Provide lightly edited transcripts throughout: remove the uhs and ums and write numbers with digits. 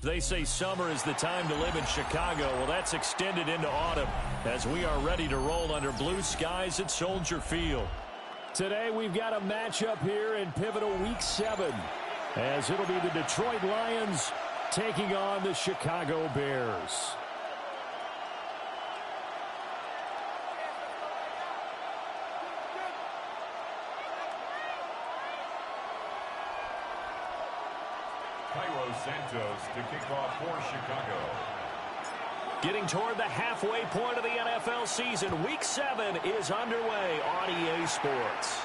They say summer is the time to live in Chicago. Well, that's extended into autumn as we are ready to roll under blue skies at Soldier Field. Today we've got a matchup here in pivotal Week 7 as it'll be the Detroit Lions taking on the Chicago Bears. Santos to kick off for Chicago. Getting toward the halfway point of the NFL season, Week 7 is underway on EA Sports.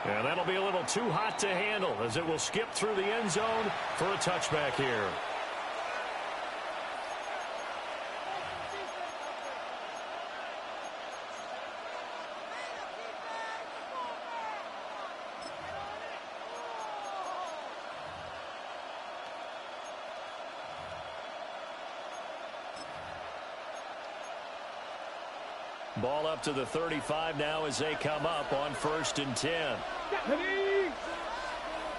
And that'll be a little too hot to handle as it will skip through the end zone for a touchback here. Ball up to the 35 now as they come up on 1st and 10.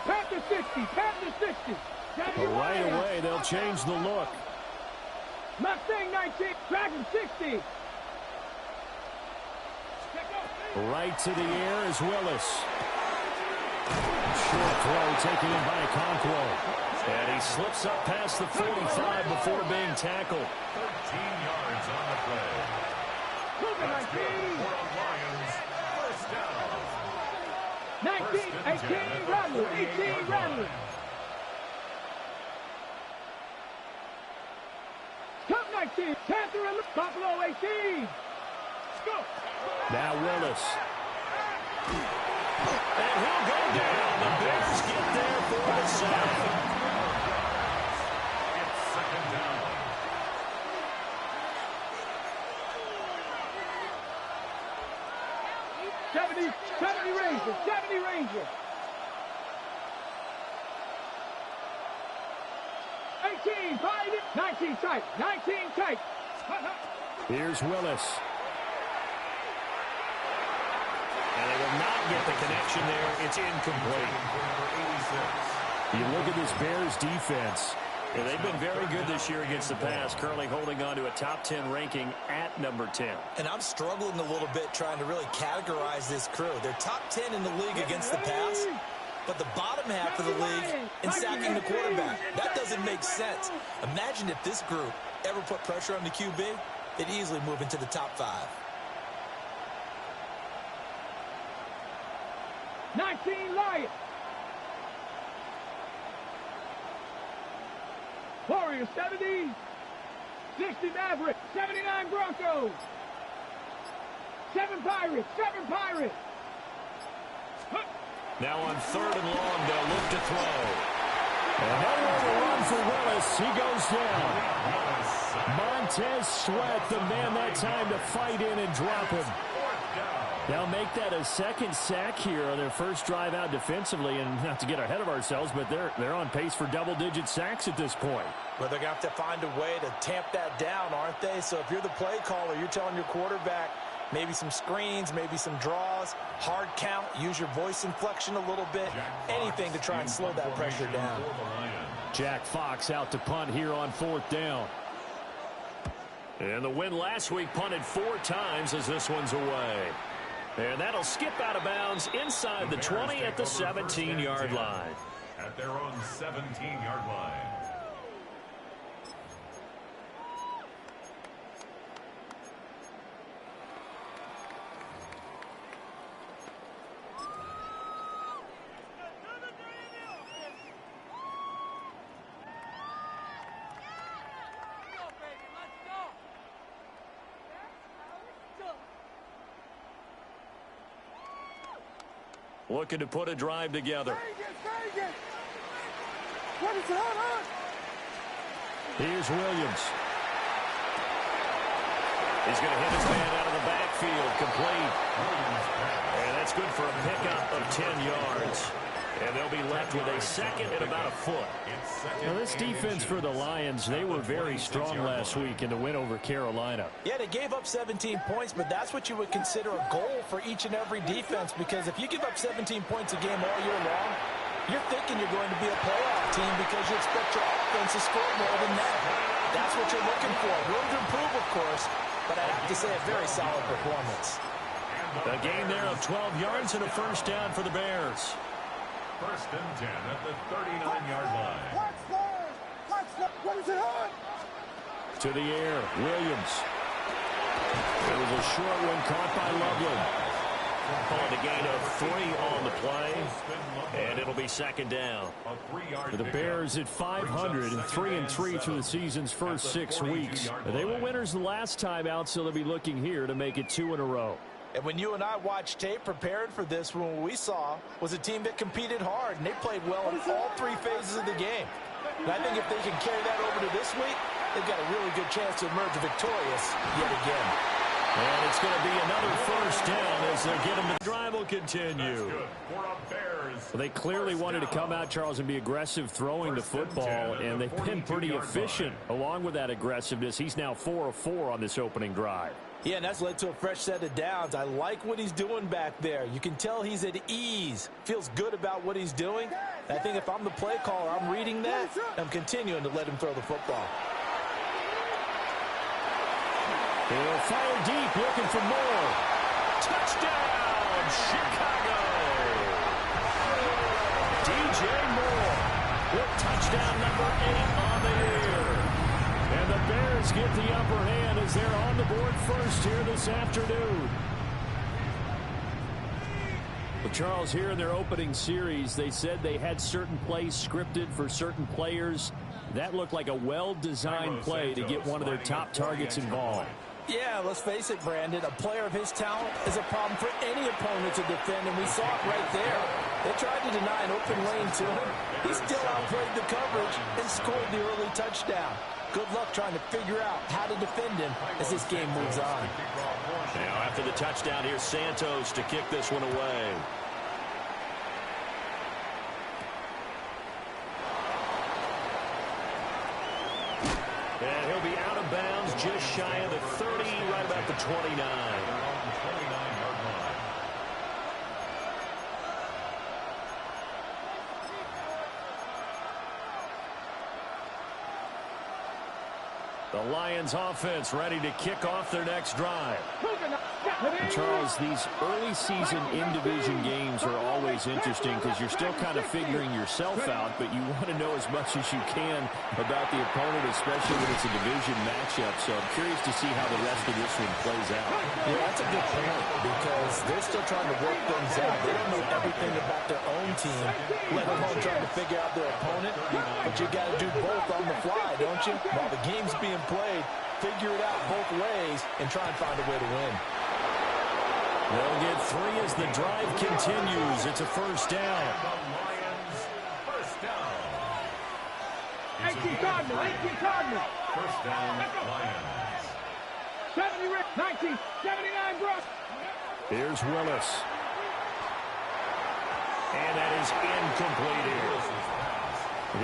Pat to 60, pat to 60. Right away, they'll change the look. Mustang 19, Dragon 60. Right to the air is Willis. Short throw taken in by Okonkwo. And he slips up past the 45 before being tackled. 13 yards on the play. That's good for the Lions. First down. 19, 18, Rattler, 18, Rattler. Top 19, Panther and Buffalo 18. Go. Now Willis. And he'll go down. The Bears get there for the sack. It's second down. Seventy Ranger, 70 Ranger. 18, find it. 19 tight, 19 tight. Here's Willis. And they will not get the connection there. It's incomplete. You look at this Bears defense. Yeah, they've been very good this year against the pass, currently holding on to a top 10 ranking at number 10. And I'm struggling a little bit trying to really categorize this crew. They're top 10 in the league against the pass, but the bottom half of the league in sacking the quarterback. That doesn't make sense. Imagine if this group ever put pressure on the QB, they'd easily move into the top 5. 19 Lions. Warriors 70, 60 Maverick, 79 Broncos, 7 Pirates, 7 Pirates. Now on 3rd and long, they'll look to throw. And nowhere to run for Willis. He goes down. Montez Sweat, the man that time to fight in and drop him. They'll make that a second sack here on their first drive out defensively, and not to get ahead of ourselves, but they're on pace for double-digit sacks at this point. Well, they're going to have to find a way to tamp that down, aren't they? So if you're the play caller, you're telling your quarterback maybe some screens, maybe some draws, hard count, use your voice inflection a little bit, anything to try and slow that pressure down. Jack Fox out to punt here on 4th down. And the win last week punted 4 times as this one's away. And that'll skip out of bounds inside the 20 at the 17-yard line. At their own 17-yard line. Looking to put a drive together. Here's Williams. He's going to hit his man out of the backfield, complete. And that's good for a pickup of 10 yards. And they'll be left with a second and about a foot. Now, this defense for the Lions, they were very strong last week in the win over Carolina. Yeah, they gave up 17 points, but that's what you would consider a goal for each and every defense, because if you give up 17 points a game all year long, You're thinking you're going to be a playoff team because you expect your offense to score more than that. That's what you're looking for. Room to improve, of course, but I have to say a very solid performance. A gain there of 12 yards and a first down for the Bears. First and 10 at the 39-yard line. To the air, Williams. It was a short one caught by Loveland. And a gain of 3 on the play, and it'll be second down. The Bears at 500 and 3-3 through the season's first 6 weeks. They were winners the last time out, so they'll be looking here to make it 2 in a row. And when you and I watched tape prepared for this, what we saw was a team that competed hard, and they played well in all 3 phases of the game. And I think if they can carry that over to this week, they've got a really good chance to emerge victorious yet again. And it's going to be another first down as they get them. The drive will continue. Well, they clearly wanted to come out, Charles, and be aggressive throwing the football, and they've been pretty efficient along with that aggressiveness. He's now 4 of 4 on this opening drive. Yeah, and that's led to a fresh set of downs. I like what he's doing back there. You can tell he's at ease, feels good about what he's doing. And I think if I'm the play caller, I'm reading that, and I'm continuing to let him throw the football. He'll fire deep, looking for more. Touchdown, Chicago! DJ Moore with touchdown number 8 on the year. And the Bears get the upper hand as they're on the board first here this afternoon. Well, Charles, here in their opening series, they said they had certain plays scripted for certain players. That looked like a well-designed play to get one of their top targets involved. Yeah, let's face it, Brandon. A player of his talent is a problem for any opponent to defend, and we saw it right there. They tried to deny an open lane to him. He still outplayed the coverage and scored the early touchdown. Good luck trying to figure out how to defend him as this game moves on. Now, after the touchdown, here's Santos to kick this one away. And he'll be out of bounds just shy of the 30, right about the 29. The Lions offense ready to kick off their next drive. Charles, these early season in-division games are always interesting because you're still kind of figuring yourself out, but you want to know as much as you can about the opponent, especially when it's a division matchup. So I'm curious to see how the rest of this one plays out. Yeah, that's a good point because they're still trying to work things out. They don't know everything about their own team, let alone trying to figure out their opponent. But you got to do both on the fly, don't you? While the game's being played, figure it out both ways and try and find a way to win. They'll get 3 as the drive continues. It's a first down. 18 Cardinals, 18 Cardinals. First down, Lions. 70, 19, 79, Brock. Here's Willis. And that is incomplete here.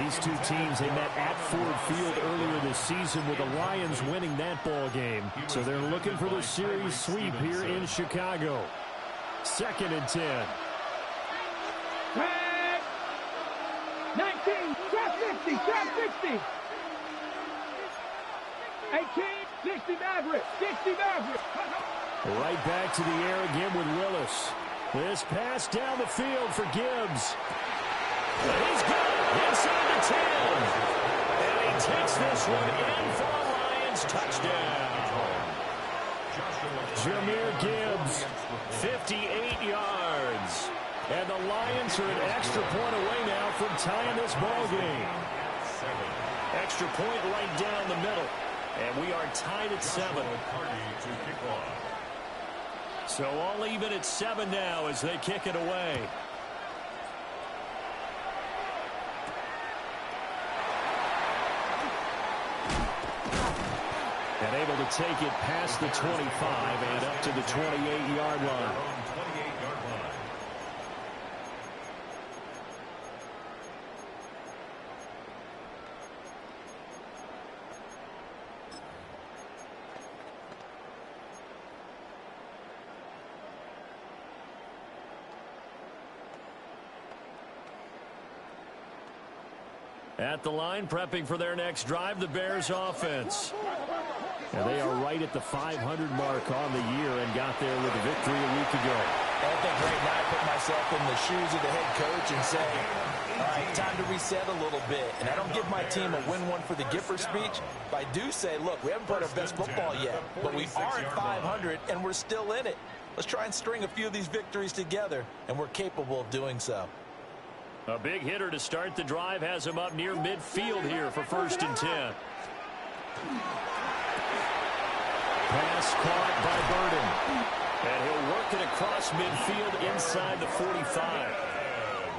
These two teams, they met at Ford Field earlier this season with the Lions winning that ball game. So they're looking for the series sweep here in Chicago. 2nd and 10. 19, trap 50, trap 60. 18, 60 Maverick, 60 Maverick. Right back to the air again with Willis. This pass down the field for Gibbs. And he's got it inside the 10. And he takes this one in for a Lions touchdown. Jahmyr Gibbs, 58 yards. And the Lions are an extra point away now from tying this ball game. Extra point right down the middle. And we are tied at 7. So all even at 7 now as they kick it away. And able to take it past the 25 and up to the 28-yard line. At the line, prepping for their next drive, the Bears offense. And they are right at the 500 mark on the year and got there with a victory a week ago. I think right now I put myself in the shoes of the head coach and say, all right, time to reset a little bit. And I don't give my team a win one for the Gipper speech, but I do say, look, we haven't played our best football yet, but we are at 500 and we're still in it. Let's try and string a few of these victories together, and we're capable of doing so. A big hitter to start the drive has him up near midfield here for 1st and 10. Pass caught by Burden. And he'll work it across midfield inside the 45.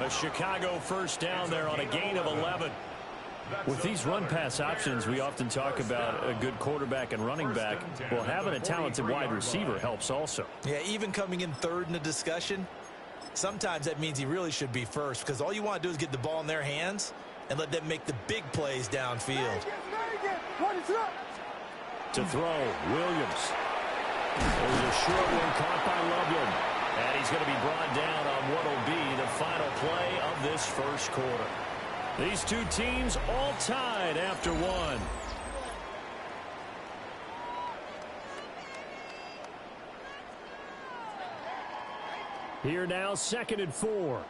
A Chicago first down there on a gain of 11. With these run-pass options, we often talk about a good quarterback and running back. Well, having a talented wide receiver helps also. Yeah, even coming in third in the discussion, sometimes that means he really should be first, because all you want to do is get the ball in their hands and let them make the big plays downfield. To throw, Williams. There's a short one caught by Loveland. And he's going to be brought down on what will be the final play of this first quarter. These two teams all tied after one. Here now, 2nd and 4.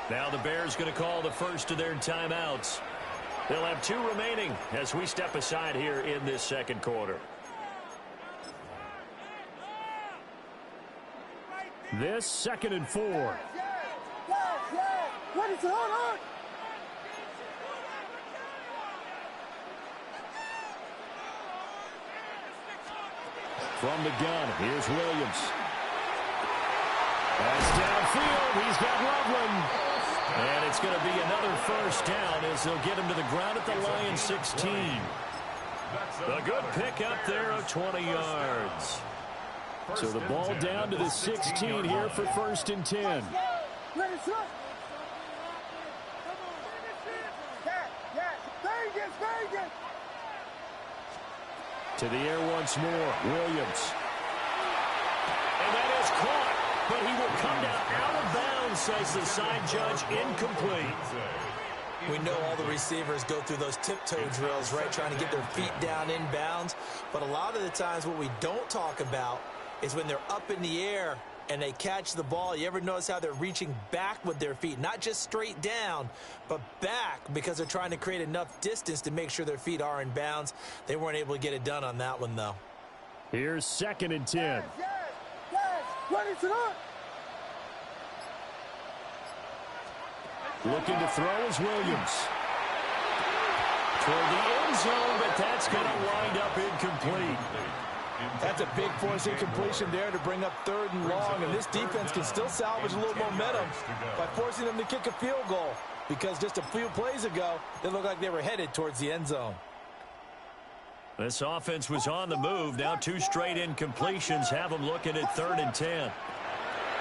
Now the Bears going to call the first of their timeouts. They'll have 2 remaining as we step aside here in this second quarter. This 2nd and 4. What is it? Hold on. From the gun, here's Williams. That's downfield. He's got Loveland. And it's going to be another first down as they'll get him to the ground at the Lions 16. A good pickup there of 20 yards. So the ball down to the 16 here for 1st and 10. To the air once more, Williams. And that is caught, but he will come down out of bounds, says the side judge, incomplete. We know all the receivers go through those tiptoe drills, right, trying to get their feet down inbounds. But a lot of the times what we don't talk about is when they're up in the air and they catch the ball. You ever notice how they're reaching back with their feet? Not just straight down, but back, because they're trying to create enough distance to make sure their feet are in bounds. They weren't able to get it done on that one, though. Here's 2nd and 10. What is it on? Looking to throw is Williams. Toward the end zone, but that's going to wind up incomplete. That's a big force incompletion there to bring up 3rd and long, and this defense can still salvage a little momentum by forcing them to kick a field goal, because just a few plays ago, they looked like they were headed towards the end zone. This offense was on the move. Now 2 straight incompletions have them looking at 3rd and 10.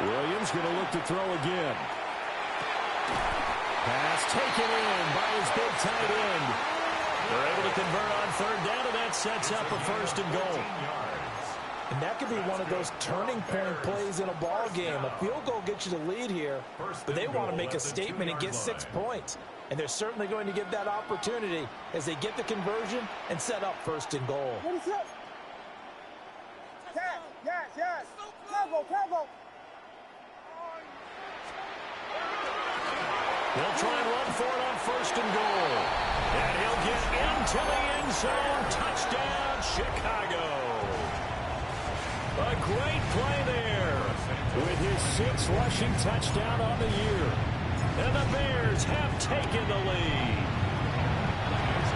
Williams going to look to throw again. Pass taken in by his big tight end. They're able to convert on 3rd down, and that sets up a 1st and goal. And that could be one of those turning point plays in a ball game. A field goal gets you the lead here, but they want to make a statement and get 6 points. And they're certainly going to give that opportunity as they get the conversion and set up 1st and goal. What is it? Yes. Travel. They'll try and run for it on 1st and goal. And he'll get into the end zone. Touchdown, Chicago. A great play there with his 6th rushing touchdown on the year. And the Bears have taken the lead.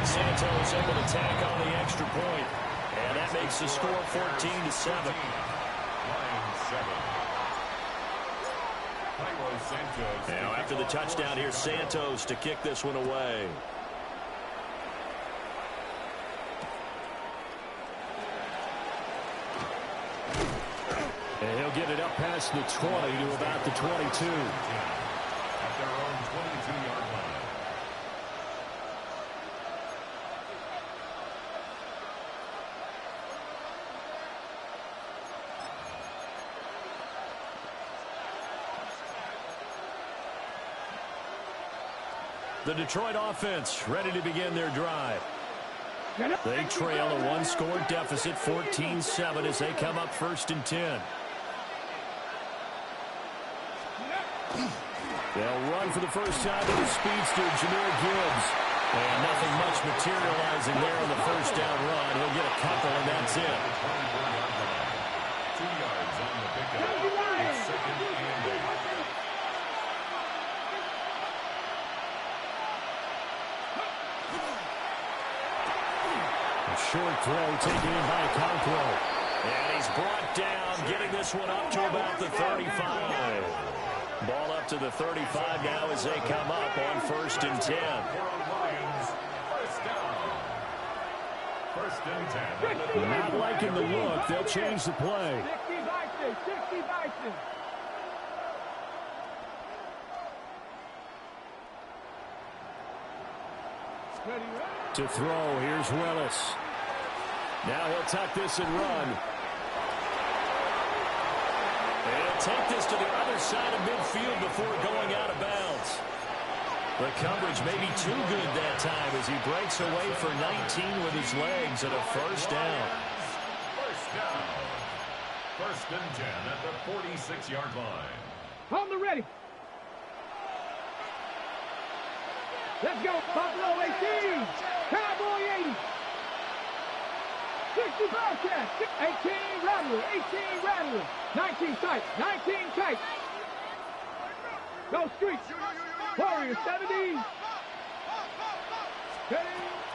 Santos able to tack on the extra point. And that makes the score 14-7. Now after the touchdown, here's Santos to kick this one away. And he'll get it up past the 20 to about the 22. At their own 22-yard line. The Detroit offense ready to begin their drive. They trail a one-score deficit, 14-7, as they come up 1st and 10. They'll run for the first time to the speedster, Jahmyr Gibbs. And nothing much materializing there on the first down run. He'll get a couple, and that's it. 2 yards on the pickup. It's 2nd and 8. A short throw taken in by Conquo. And he's brought down, getting this one up to about the 35. Ball up to the 35 now as they come up on 1st and 10. First and 10. Not liking the look. They'll change the play. 60 Bison. To throw, here's Willis. Now he'll tuck this and run. He'll take this to the other side of midfield before going out of bounds. The coverage may be too good that time as he breaks away for 19 with his legs and a first down. First down. 1st and 10 at the 46-yard line. On the ready. Let's go. Buffalo 18. Cowboy 80. 60 Bobcat. 18 Rattler. 18 Rattler. 19 tight. 19 tight. Go Street. Warriors 70.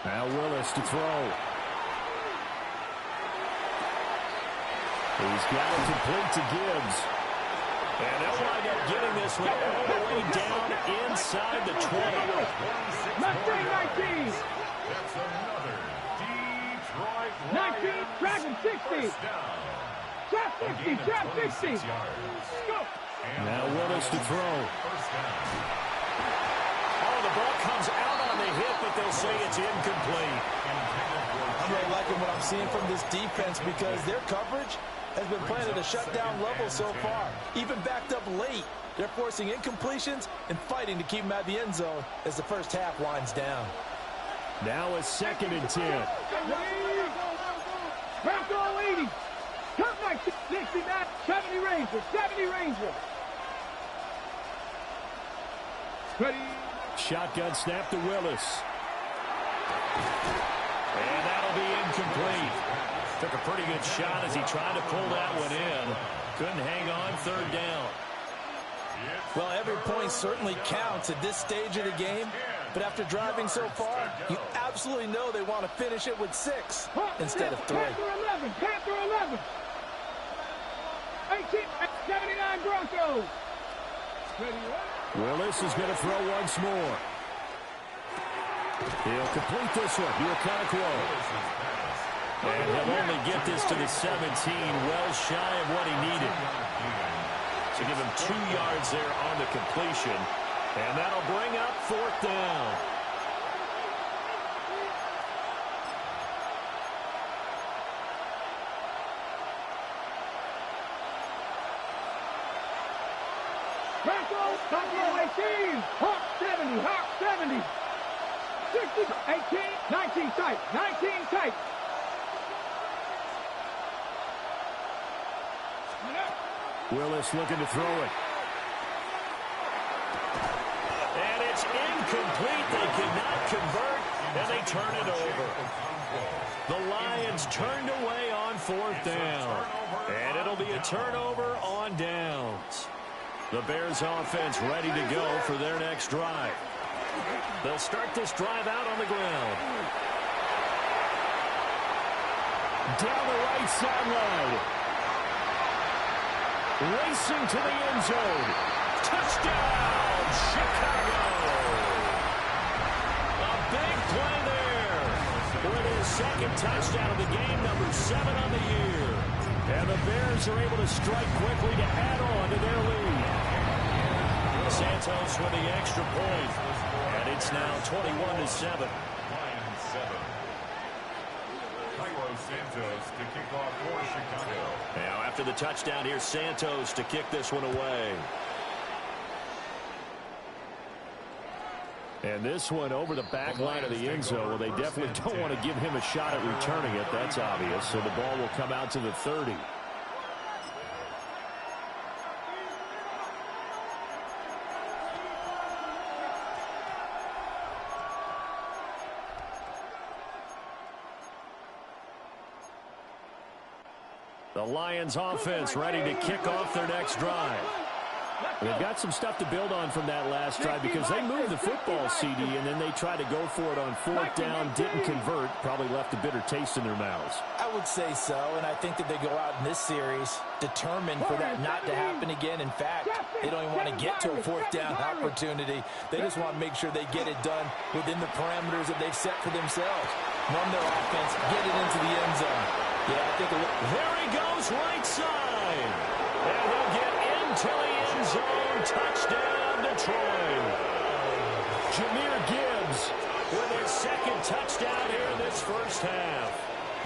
Now Willis to throw. He's got it complete to Gibbs. And they'll wind up getting this one all the way down inside the 20. Mustang 19. That's another Detroit 19. Dragon 60. Trap 60. Trap 60. Go. Now Willis to throw. First down. Oh, the ball comes out on the hit, but they'll say it's incomplete. I'm really liking what I'm seeing from this defense because their coverage has been playing at a shutdown level so far. Even backed up late, they're forcing incompletions and fighting to keep them out of the end zone as the first half winds down. Now a 2nd and 10. Bronco 80. Cut back 69. 70 Ranger. 70 Ranger. Ready. Shotgun snap to Willis. And that'll be incomplete. Took a pretty good shot as he tried to pull that one in. Couldn't hang on 3rd down. Well, every point certainly counts at this stage of the game. But after driving so far, you absolutely know they want to finish it with 6 instead of 3. Panther 11. Panther 11. 18. 79 Broncos. Willis is going to throw once more. He'll complete this one. He'll kind of close. And he'll only get this to the 17, well shy of what he needed. So give him 2 yards there on the completion. And that'll bring up 4th down. Buffalo 18. Hawk 70. Hawk 70. 60. 18. 19 tight. 19 tight. Willis looking to throw it. And it's incomplete. They cannot convert, and they turn it over. The Lions turned away on 4th down. And it'll be a turnover on downs. The Bears offense ready to go for their next drive. They'll start this drive out on the ground. Down the right sideline. Racing to the end zone. Touchdown, Chicago. A big play there. With his 2nd touchdown of the game, number 7 on the year. And the Bears are able to strike quickly to add on to their lead. Santos with the extra point. And it's now 21-7. Lions 7. Cairo Santos to kick off for Chicago. Now after the touchdown, here's Santos to kick this one away. And this one over the back line of the end zone. Well, they definitely don't want to give him a shot at returning it. That's obvious. So the ball will come out to the 30. The Lions offense ready to kick off their next drive. They've got some stuff to build on from that last drive because they moved the football, CD, and then they tried to go for it on fourth down, didn't convert, probably left a bitter taste in their mouths. I would say so, and I think that they go out in this series determined for that not to happen again. In fact, they don't even want to get to a fourth down opportunity. They just want to make sure they get it done within the parameters that they've set for themselves. Run their offense, get it into the end zone. Yeah, I think there he goes, right side. And they'll get into the end zone. Touchdown, Detroit. Jahmyr Gibbs with his second touchdown here in this first half.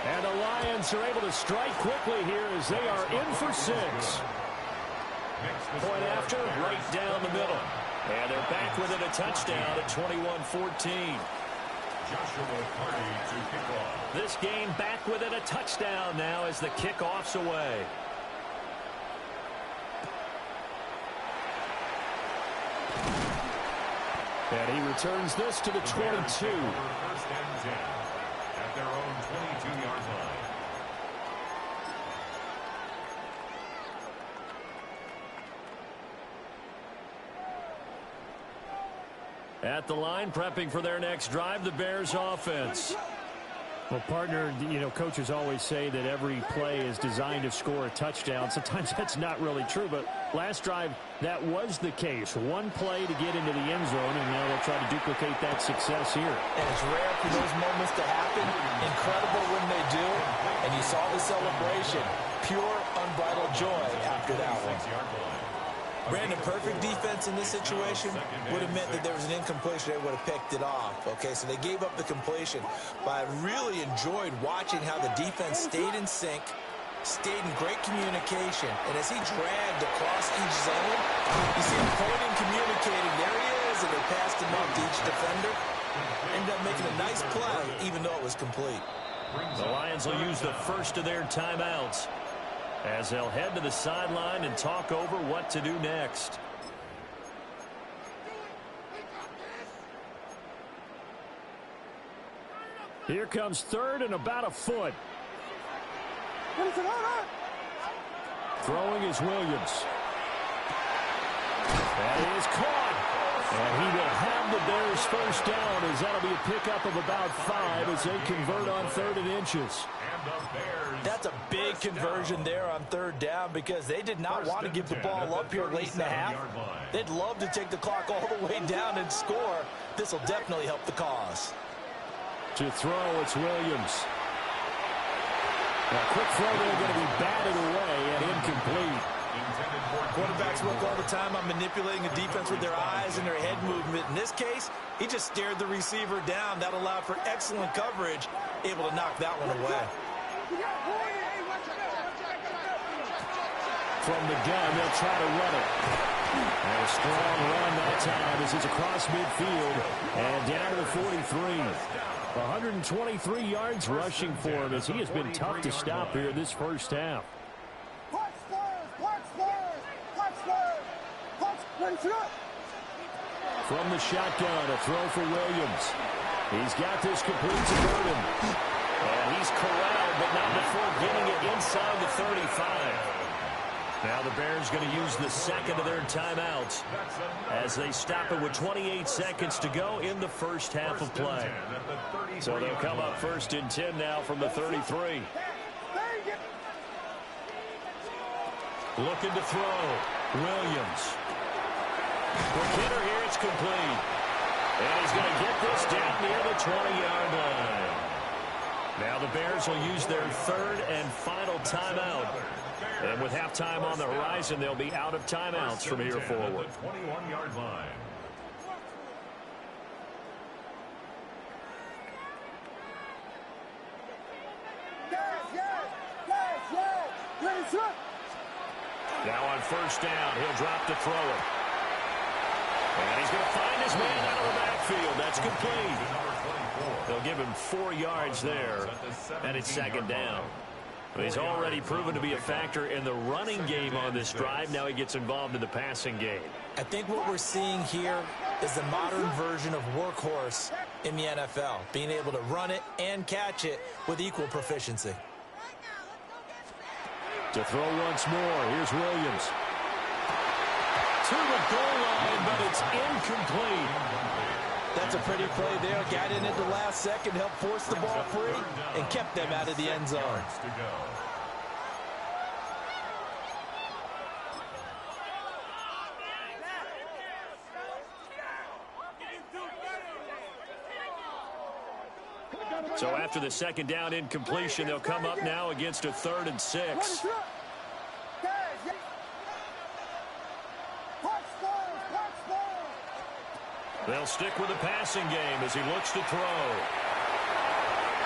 And the Lions are able to strike quickly here as they are in for 6. Point after, right down the middle. And they're back within a touchdown at 21-14. This game back within a touchdown now as the kickoff's away. And he returns this to the 22. First and 10 at their own 22-yard line. At the line, prepping for their next drive, the Bears offense. Well, partner, you know, coaches always say that every play is designed to score a touchdown. Sometimes that's not really true, but last drive, that was the case. One play to get into the end zone, and now they'll try to duplicate that success here. And it's rare for those moments to happen. Incredible when they do. And you saw the celebration. Pure, unbridled joy after that one. Brandon, perfect defense in this situation would have meant that there was an incompletion. They would have picked it off. Okay, so they gave up the completion. But I really enjoyed watching how the defense stayed in sync, stayed in great communication. And as he dragged across each zone, you see him pointing, communicating. There he is, and they passed him off to each defender. Ended up making a nice play, even though it was complete. The Lions will use the first of their timeouts as they'll head to the sideline and talk over what to do next. Here comes third and about a foot. Throwing is Williams. That is caught. And he will have the Bears first down as that'll be a pickup of about 5 as they convert on 3rd and inches. That's a big conversion there on 3rd down because they did not want to give the ball up here late in the half. They'd love to take the clock all the way down and score. This will definitely help the cause. To throw, it's Williams. A quick throw there going to be batted away and incomplete. Quarterbacks work all the time on manipulating the defense with their eyes and their head movement. In this case, he just stared the receiver down. That allowed for excellent coverage, able to knock that one away. From the gun, they'll try to run it. And a strong run that time as it's across midfield and down to the 43. 123 yards rushing for him as he has been tough to stop here this first half. From the shotgun, a throw for Williams. He's got this complete to Burden. And he's corralled, but not before getting it inside the 35. Now the Bears going to use the second of their timeouts as they stop it with 28 seconds to go in the first half of play. So they'll come up 1st and 10 now from the 33. Looking to throw. Williams. Quick hitter here, it's complete. And he's going to get this down near the 20-yard line. Now the Bears will use their 3rd and final timeout. And with halftime on the horizon, they'll be out of timeouts from here forward. 21-yard line. Now on 1st down, he'll drop to throw it. And he's going to find his man out of the backfield. That's complete. They'll give him 4 yards there, and it's second down. He's already proven to be a factor in the running game on this drive. Now he gets involved in the passing game. I think what we're seeing here is the modern version of workhorse in the NFL, being able to run it and catch it with equal proficiency. To throw once more, here's Williams. To the goal line, but it's incomplete. That's a pretty play there. Got in at the last second, helped force the ball free, and kept them out of the end zone. So after the second down incompletion, they'll come up now against a 3rd and 6. They'll stick with the passing game as he looks to throw.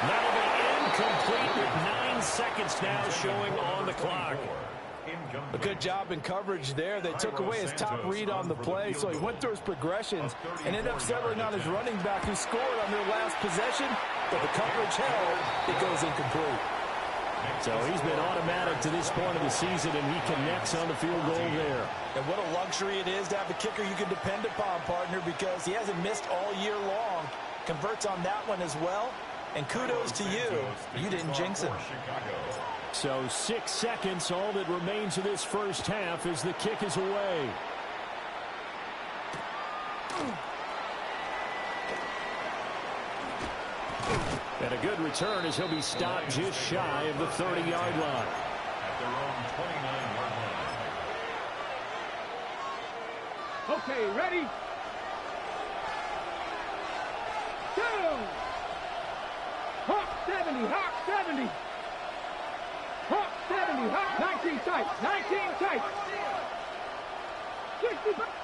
That'll be incomplete with 9 seconds now showing on the clock. A good job in coverage there. They took away his top read on the play, so he went through his progressions and ended up settling on his running back who scored on their last possession, but the coverage held. It goes incomplete. So he's been automatic to this point of the season, and he connects on the field goal there. And what a luxury it is to have a kicker you can depend upon, partner, because he hasn't missed all year long. Converts on that one as well. And kudos to you. You didn't jinx him. So 6 seconds, all that remains of this first half as the kick is away. And a good return as he'll be stopped just shy of the 30-yard line. At their own 29-yard line. Okay, ready? Go! Hawk 70, Hawk 70. Hawk 70, Hawk 19 tight, 19 tight.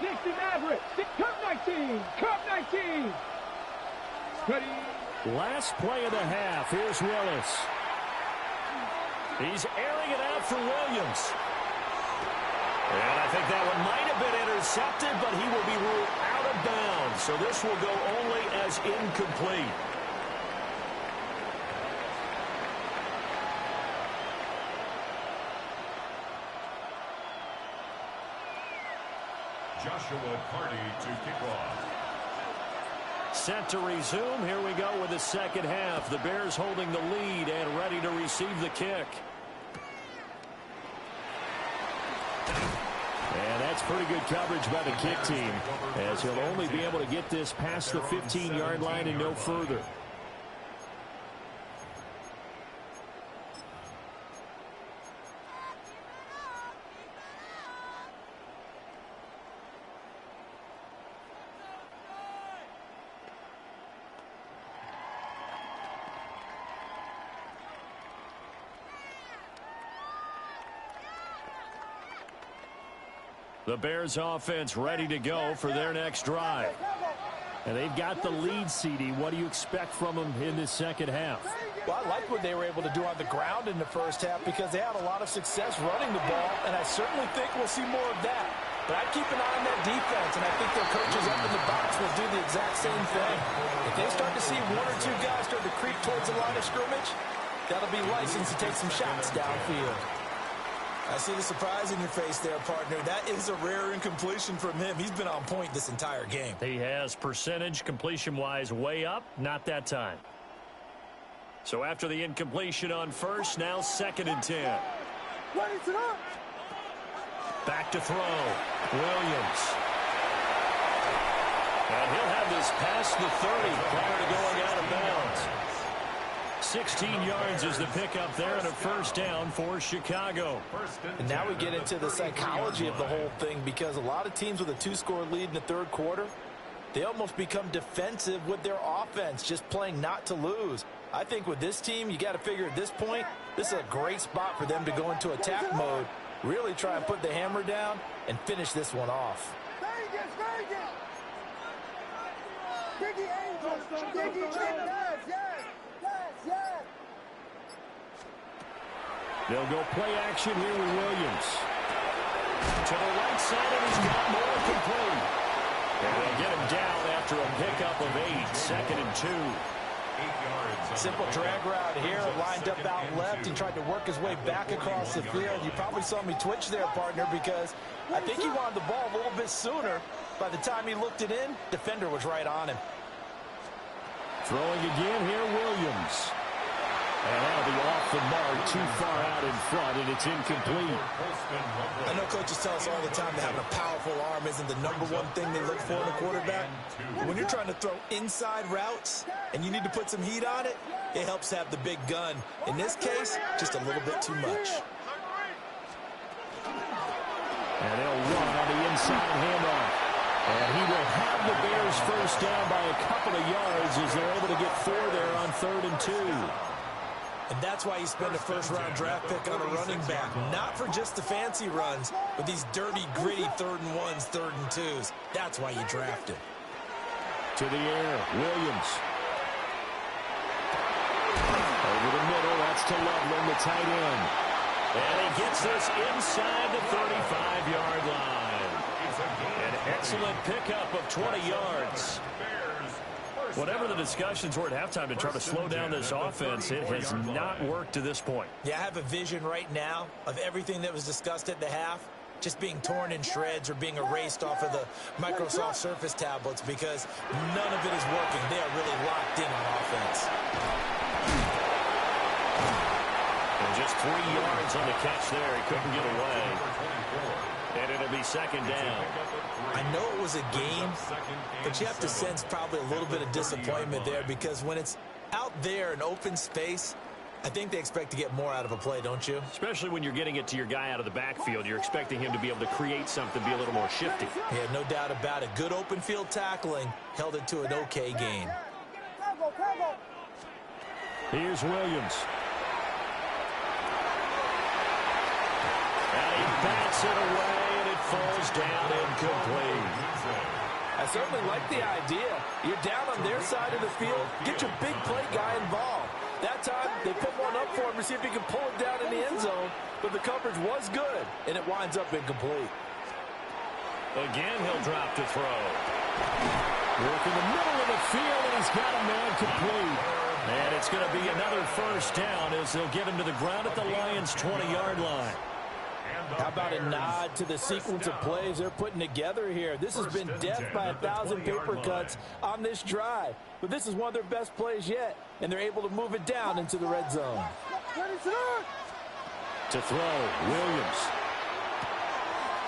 60 Maverick, Cup 19, Cup 19. Ready? Last play of the half. Here's Willis. He's airing it out for Williams. And I think that one might have been intercepted, but he will be ruled out of bounds. So this will go only as incomplete. Joshua Carty to kick off. Set to resume. Here we go with the second half. The Bears holding the lead and ready to receive the kick. And that's pretty good coverage by the kick team, as he'll only be able to get this past the 15-yard line and no further. The Bears offense ready to go for their next drive. And they've got the lead, CD. What do you expect from them in this second half? Well, I like what they were able to do on the ground in the first half because they had a lot of success running the ball, and I certainly think we'll see more of that. But I'd keep an eye on that defense, and I think their coaches up in the box will do the exact same thing. If they start to see 1 or 2 guys start to creep towards the line of scrimmage, that'll be license to take some shots downfield. I see the surprise in your face there, partner. That is a rare incompletion from him. He's been on point this entire game. He has percentage completion-wise way up, not that time. So after the incompletion on first, now 2nd and 10. Back to throw. Williams. And he'll have this past the 30 prior to going out of bounds. 16 yards is the pickup there and a first down for Chicago. And now we get into the psychology of the whole thing because a lot of teams with a 2-score lead in the third quarter, they almost become defensive with their offense, just playing not to lose. I think with this team, you got to figure at this point, this is a great spot for them to go into attack mode, really try and put the hammer down and finish this one off. They'll go play action here with Williams. To the right side, and he's got more complete. And they'll get him down after a pickup of 8, 2nd and 2. Simple drag route here, lined up out left. He tried to work his way back across the field. You probably saw me twitch there, partner, because I think he wanted the ball a little bit sooner. By the time he looked it in, defender was right on him. Throwing again here, Williams. And that'll be off the mark, too far out in front, and it's incomplete. I know coaches tell us all the time that having a powerful arm isn't the #1 thing they look for in a quarterback. But when you're trying to throw inside routes and you need to put some heat on it, it helps have the big gun. In this case, just a little bit too much. And they'll run on the inside handoff. And he will have the Bears first down by a couple of yards as they're able to get 4 there on 3rd and 2. And that's why you spend a first-round draft pick on a running back. Not for just the fancy runs, but these dirty, gritty 3rd and 1s, 3rd and 2s. That's why you draft him. To the air, Williams. Over the middle, that's to Loveland, the tight end. And he gets this inside the 35-yard line. An excellent pickup of 20 yards. Whatever the discussions were at halftime to try to slow down this offense, it has not worked to this point. Yeah, I have a vision right now of everything that was discussed at the half just being torn in shreds or being erased off of the Microsoft Surface tablets because none of it is working. They are really locked in on offense. And just 3 yards on the catch there. He couldn't get away. And it'll be 2nd down. I know it was a game, but you have to sense probably a little bit of disappointment there because when it's out there in open space, I think they expect to get more out of a play, don't you? Especially when you're getting it to your guy out of the backfield. You're expecting him to be able to create something, be a little more shifty. Yeah, no doubt about it. Good open field tackling held it to an okay gain. Here's Williams. And he bats it away, and it falls down incomplete. I certainly like the idea. You're down on their side of the field. Get your big play guy involved. That time, they put one up for him to see if he can pull it down in the end zone. But the coverage was good, and it winds up incomplete. Again, he'll drop to throw. Work in the middle of the field, and he's got a man complete. And it's going to be another first down as they'll get him to the ground at the Lions' 20-yard line. How about a nod to the sequence of plays they're putting together here? This has been death by 1,000 paper cuts on this drive. But this is one of their best plays yet, and they're able to move it down into the red zone. To throw, Williams.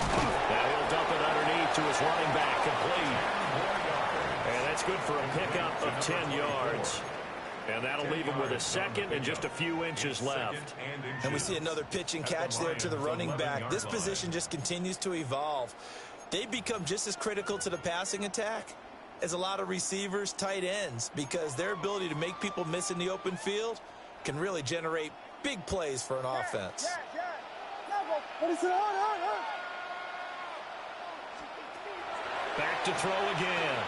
Now he'll dump it underneath to his running back, complete. And that's good for a pickup of 10 yards. And that'll leave him with a 2nd and just a few inches left. And we see another pitch and catch there to the running back. This position just continues to evolve. They become just as critical to the passing attack as a lot of receivers, tight ends, because their ability to make people miss in the open field can really generate big plays for an offense. Back to throw again.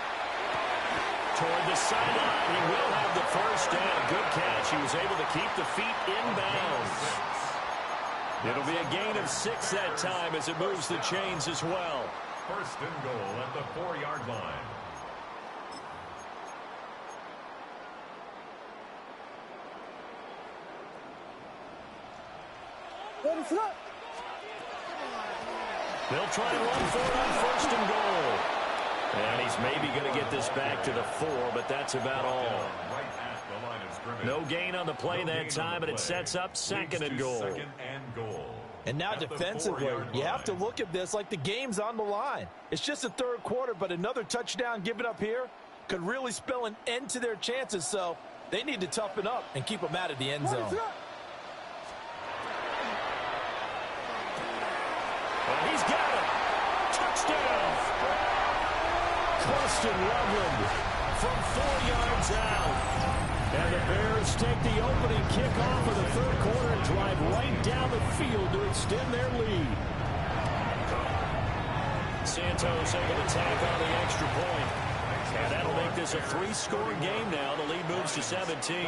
Toward the sideline, he will have the first down. Good catch. He was able to keep the feet inbounds. It'll be a gain of 6 that time as it moves the chains as well. 1st and goal at the 4-yard line. They'll try and run for it on 1st and goal. And he's maybe going to get this back to the 4, but that's about all. No gain on the play that time, but it sets up 2nd and goal. And now defensively, you have to look at this like the game's on the line. It's just the 3rd quarter, but another touchdown given up here could really spell an end to their chances, so they need to toughen up and keep them out of the end zone. Well, he's got it. Touchdown. Closton Loveland from 4 yards out. And the Bears take the opening kickoff of the 3rd quarter and drive right down the field to extend their lead. Santos able to tack on the extra point. And that'll make this a 3-score game now. The lead moves to 17.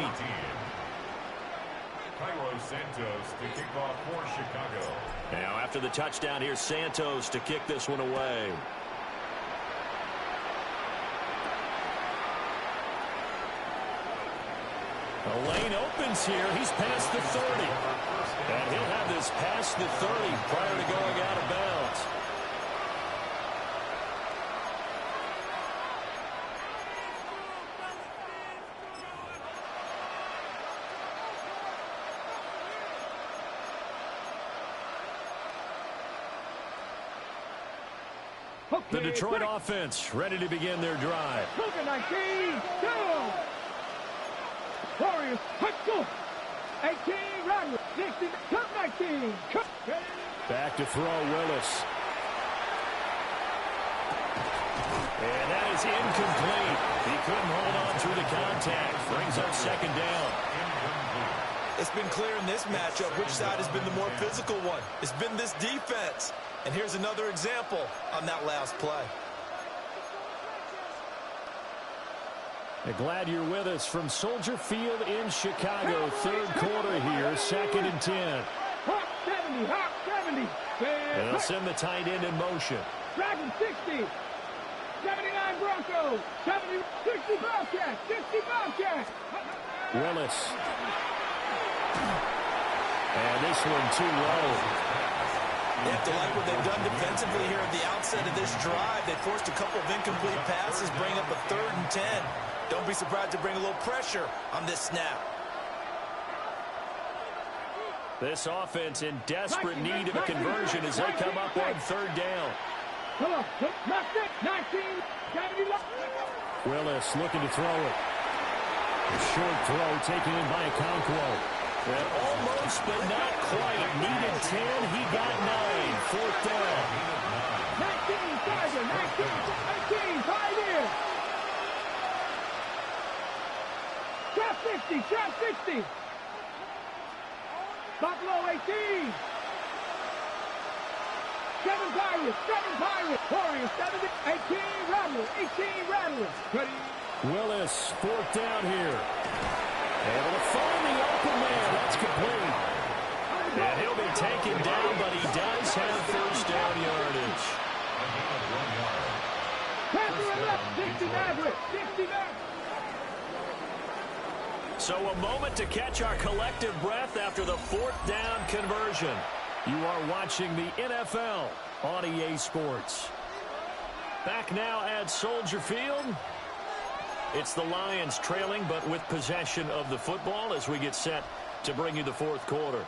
Santos to kick off for Chicago. Now after the touchdown, here's Santos to kick this one away. The lane opens here. He's past the 30. And he'll have this past the 30 prior to going out of bounds. The Detroit offense ready to begin their drive. 19, go! Warriors, let's go! 18, Rodgers, 60, cut 19, cut. Back to throw, Willis. And that is incomplete. He couldn't hold on through the contact. Brings up second down. It's been clear in this matchup which side has been the more physical one. It's been this defense. And here's another example on that last play. Glad you're with us from Soldier Field in Chicago. Third quarter here, 2nd and 10. Hawk 70, Hawk 70. And they'll send the tight end in motion. Dragon 60. 79 Broncos. 70, 60 Bobcats. 60 Bobcats. Willis. And this one too low. They have to like what they've done defensively here at the outset of this drive. They forced a couple of incomplete passes, bring up a 3rd and 10. Don't be surprised to bring a little pressure on this snap. This offense in desperate need of a conversion as they come up on 3rd down. Come on, 19, 70. Willis looking to throw it. A short throw taken in by Okonkwo. Well, almost, but not quite. Needed 10. He got 9. 4th down. 19, Tiger, 19, 5 in. Shot 60, shot 60. Buffalo 18. 7 Pirates. Warriors 70, 18 Rattlers, 18 Rattlers. Ready? Willis, 4th down here. Able to find the open man. That's complete. And he'll be taken down, but he does have 1st down yardage. Panther left, 60 Maverick, 60 Maverick. So a moment to catch our collective breath after the 4th down conversion. You are watching the NFL on EA Sports. Back now at Soldier Field. It's the Lions trailing, but with possession of the football as we get set to bring you the 4th quarter.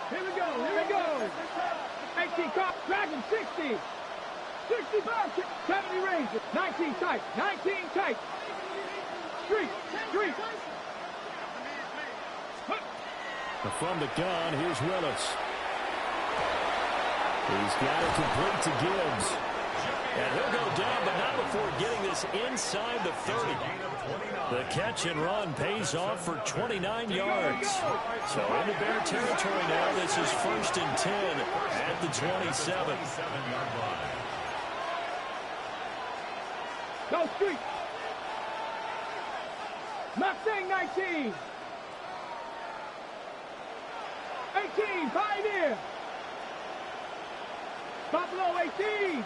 Here we go. 18 Cop, Dragon 60. 65, 70 Rangers, 19 tight. Street. From the gun, here's Willis. He's got it complete to Gibbs. And he'll go down, but not before getting this inside the 30. The catch and run pays off for 29 yards. So into Bear territory now. This is 1st and 10 at the 27. Go Street. Mustang 19. 18, 5 in. Buffalo 18.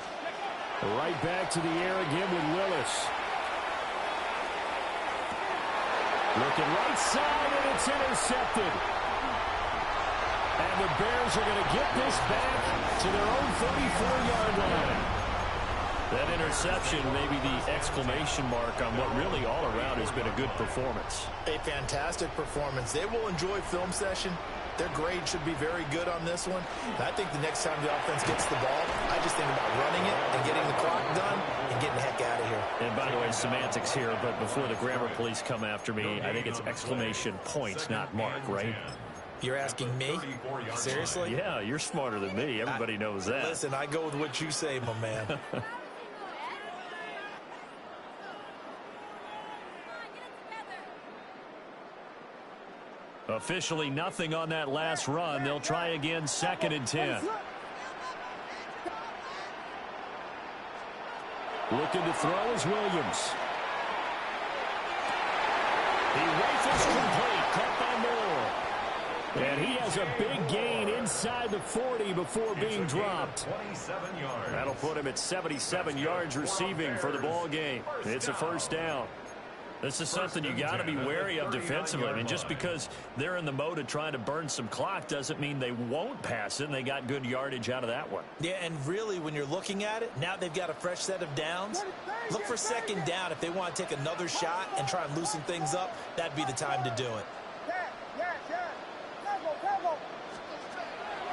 Right back to the air again with Willis. Looking right side, and it's intercepted. And the Bears are going to get this back to their own 34-yard line. That interception, maybe the exclamation mark on what really all around has been a good performance. A fantastic performance. They will enjoy film session. Their grade should be very good on this one. And I think the next time the offense gets the ball, I just think about running it and getting the clock done and getting the heck out of here. And by the way, semantics here, but before the grammar police come after me, I think it's exclamation point, not mark, right? You're asking me? Seriously? Yeah, you're smarter than me. Everybody knows that. Listen, I go with what you say, my man. Officially nothing on that last run. They'll try again, 2nd and 10. Looking to throw is Williams. He rifles complete. Caught by Moore. And he has a big gain inside the 40 before being dropped. 27 yards. That'll put him at 77 yards receiving for the ball game. It's a first down. This is something you got to be wary of defensively. I mean, just because they're in the mode of trying to burn some clock doesn't mean they won't pass it, and they got good yardage out of that one. Yeah, and really, when you're looking at it, now they've got a fresh set of downs. Look for second down. If they want to take another shot and try and loosen things up, that'd be the time to do it.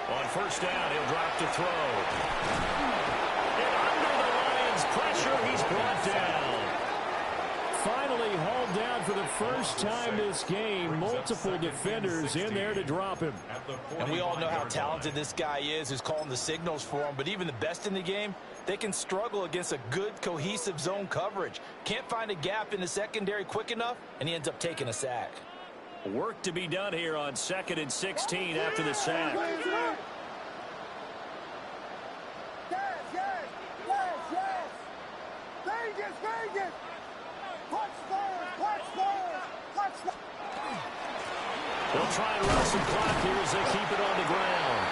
On first down, he'll drop to throw. And under the Lions' pressure, he's brought down. Finally hauled down for the first time this game. Multiple defenders in there to drop him. And we all know how talented this guy is who's calling the signals for him. But even the best in the game, they can struggle against a good, cohesive zone coverage. Can't find a gap in the secondary quick enough, and he ends up taking a sack. Work to be done here on 2nd and 16 after the sack. They'll try and run some clock here as they keep it on the ground.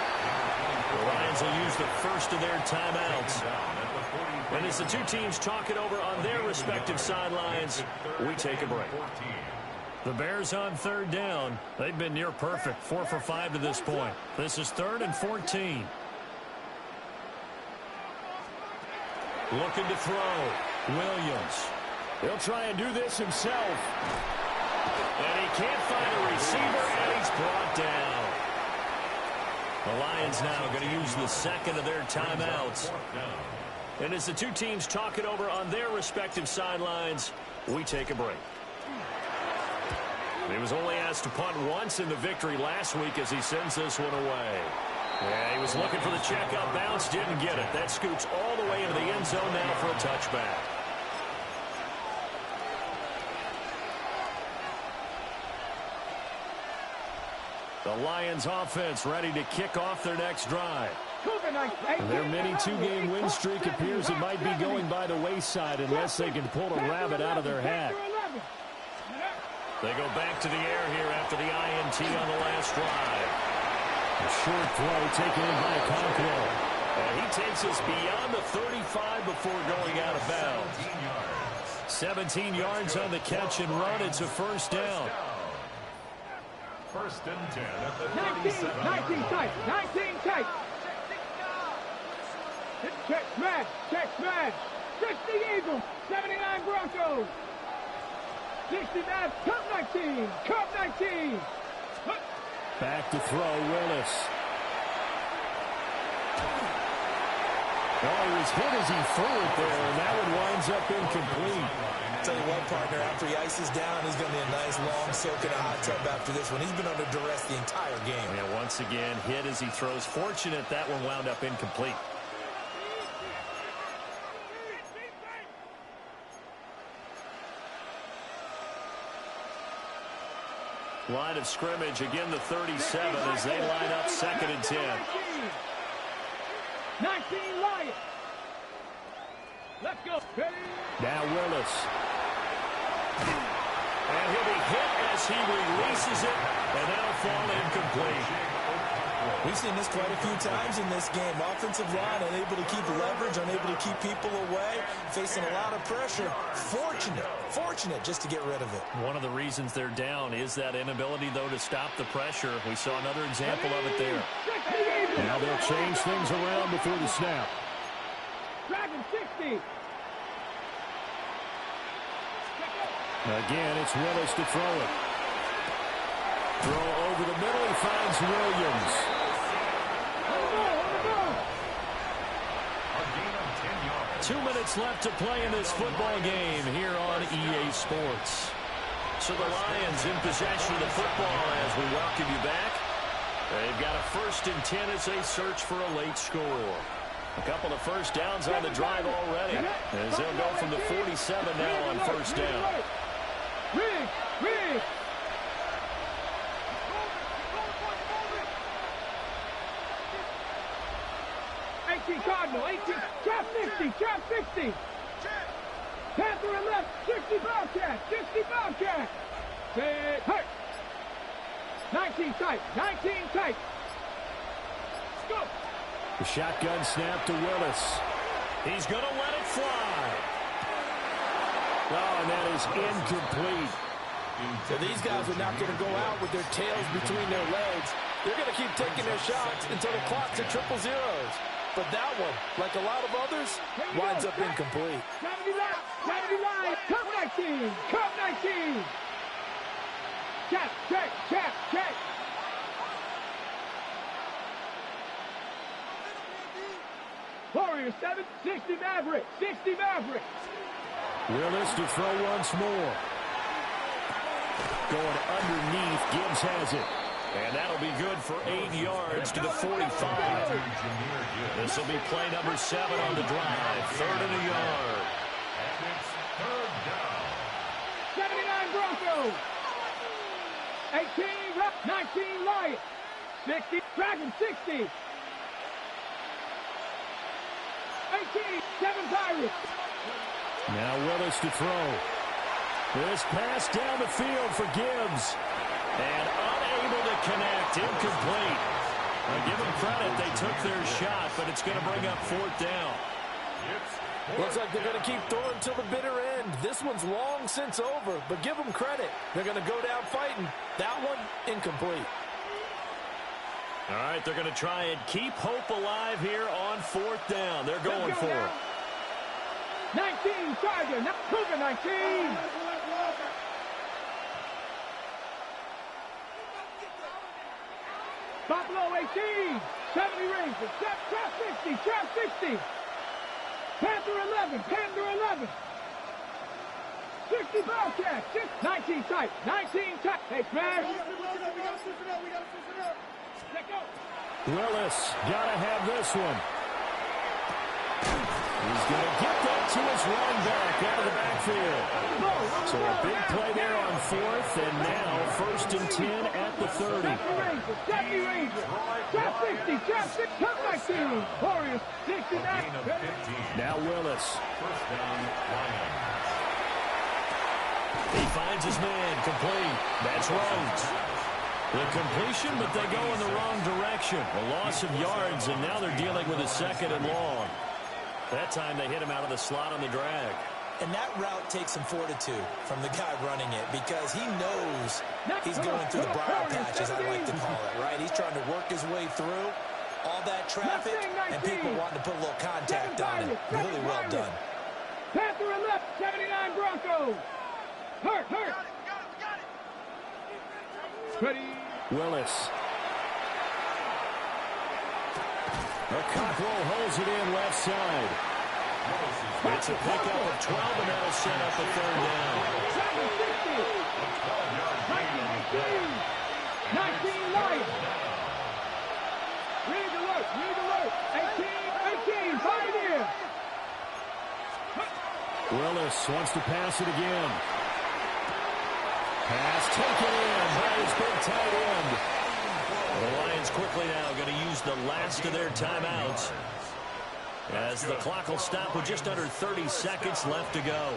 The Lions will use the first of their timeouts. And as the two teams talk it over on their respective sidelines, we take a break. The Bears on third down. They've been near perfect, 4 for 5 to this point. This is 3rd and 14. Looking to throw. Williams. He'll try and do this himself. And he can't find a receiver, and he's brought down. The Lions now going to use the second of their timeouts. And as the two teams talk it over on their respective sidelines, we take a break. He was only asked to punt once in the victory last week as he sends this one away. Yeah, he was looking for the check-up bounce, didn't get it. That scoots all the way into the end zone now for a touchback. The Lions offense ready to kick off their next drive. Their mini two-game win streak appears it might be going by the wayside unless they can pull a rabbit out of their hat. They go back to the air here after the INT on the last drive. A short throw taken in by Conqueror. And he takes us beyond the 35 before going out of bounds. 17 yards on the catch and run. It's a first down. 1st and 10 at the 37. 19 tight. 19 tight. Check smash. Check smash. 60 Eagles. 79 Broncos. 69. Cup 19. Cup 19. Back to throw, Willis. Oh, he was hit as he threw it there, and that one winds up incomplete. Tell you what, partner, after he ices down, he's going to be a nice long soak in a hot tub after this one. He's been under duress the entire game. Yeah, once again, hit as he throws. Fortunate that one wound up incomplete. Line of scrimmage, again the 37 as they line up 2nd and 10. 19 Lions. Let's go. Now Willis. And he'll be hit as he releases it, and that'll fall incomplete. We've seen this quite a few times in this game. Offensive line unable to keep leverage, unable to keep people away, facing a lot of pressure. Fortunate just to get rid of it. One of the reasons they're down is that inability, though, to stop the pressure. We saw another example of it there. Now they'll change things around before the snap. Dragon 60. Again, it's Willis to throw it. Throw over the middle, he finds Williams. A gain of 10 yards. 2 minutes left to play in this football game here on EA Sports. So the Lions in possession of the football as we welcome you back. They've got a 1st and 10 as they search for a late score. A couple of first downs on the drive already as they'll go from the 47 now on 1st down. Rig. 18 Cardinal, 18, trap 60. Panther and left, 60 Bobcat. Hey. 19 tight. 19 tight. Let's go. The shotgun snap to Willis. He's going to let it fly. Oh, and that is incomplete. So these guys are not going to go out with their tails between their legs. They're going to keep taking their shots until the clock's at triple zeros. But that one, like a lot of others, winds up incomplete. 70 line. Cup 19. Cup 19. Check, check, check, check. Warriors 7, 60 Mavericks. 60 Mavericks. Willis to throw once more. Going underneath, Gibbs has it. And that'll be good for 8 yards to the 45. This will be play number 7 on the drive. 3rd and a yard. And it's 3rd down. 79 Broncos. 18, 19 Lions. 60, Dragons 60. 18, 7 Pirates. Now Willis to throw. This pass down the field for Gibbs. And unable to connect. Incomplete. Now give them credit. They took their shot, but it's going to bring up 4th down. Looks like they're going to keep throwing till the bitter end. This one's long since over, but give them credit. They're going to go down fighting. That one, incomplete. All right, they're going to try and keep hope alive here on 4th down. They're going for it. 19, Charger, Cougar 19. Buffalo 18, 70 Rangers, trap 60, trap 60. Panther 11, Panther 11. 60 Bobcats, 19 tight, 19 tight. Hey, smash. Let go. Willis, gotta have this one. He's going to get that to his running back out of the backfield. So a big play there on 4th, and now 1st and 10 at the 30. 70 Rangers, trap 60, trap 6, trap 19. Warriors, 69. Now Willis. 1st down, Lions. He finds his man, complete. That's right. The completion, but they go in the wrong direction. A loss of yards, and now they're dealing with a 2nd and long. That time they hit him out of the slot on the drag. And that route takes some fortitude from the guy running it because he knows he's going through the briar patch, as I like to call it, right? He's trying to work his way through all that traffic and people wanting to put a little contact on it. Really well done. Panther 11, 79 Broncos. Hurt. Ready. Willis. Cockrell holds it in left side. It's a pickup of 12, and that'll set up a 3rd down. 19 Lions. Read alert. 18, Pioneer. Willis wants to pass it again. Pass taken in by his big tight end. The Lions quickly now going to use the last of their timeouts as the clock will stop with just under 30 seconds left to go.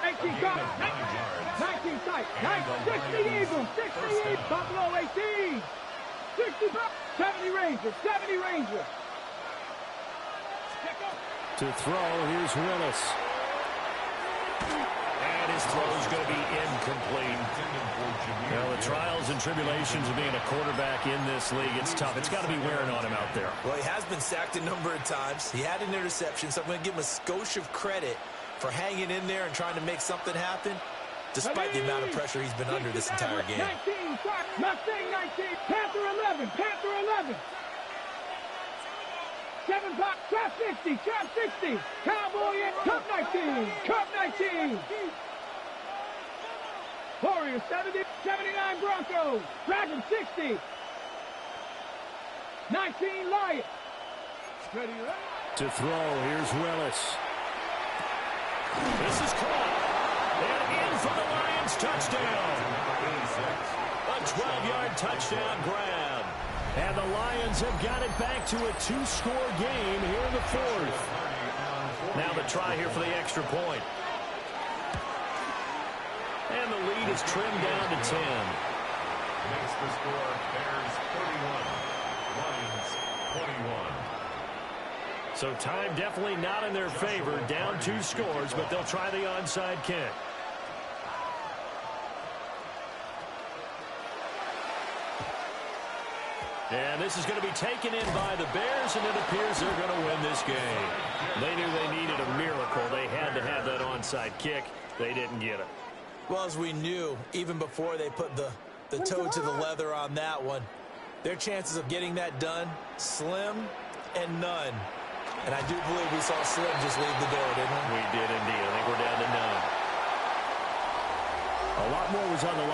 18 tight, 19 tight, 60 Eagles, 60 Eagles, Buffalo 18, 65, 70 Rangers, 70 Rangers. To throw, here's Willis. And his throw is going to be incomplete. Well, the trials and tribulations of being a quarterback in this league, it's tough. It's got to be wearing on him out there. Well, he has been sacked a number of times. He had an interception, so I'm going to give him a skosh of credit for hanging in there and trying to make something happen, despite the amount of pressure he's been under this entire game. 19, Mustang 19, Panther 11, Panther 11. 7 pop, trap 60, trap 60. Cowboy in, Cup 19, Cup 19. Warriors 70, 79 Broncos, Dragons 60. 19 Lions. Ready, To throw, here's Willis. This is caught. And in for the Lions touchdown. A 12-yard touchdown grab. And the Lions have got it back to a 2-score game here in the 4th. Now the try here for the extra point. And the lead is trimmed down to 10. the score, Bears 31, Lions 21. So time definitely not in their favor. Down 2 scores, but they'll try the onside kick. And this is going to be taken in by the Bears, and it appears they're going to win this game. They knew they needed a miracle. They had to have that onside kick. They didn't get it. Well, as we knew, even before they put the toe to the leather on that one, their chances of getting that done, slim and none. And I do believe we saw Slim just leave the door, didn't we? We did indeed. I think we're down to 9. A lot more was on the line.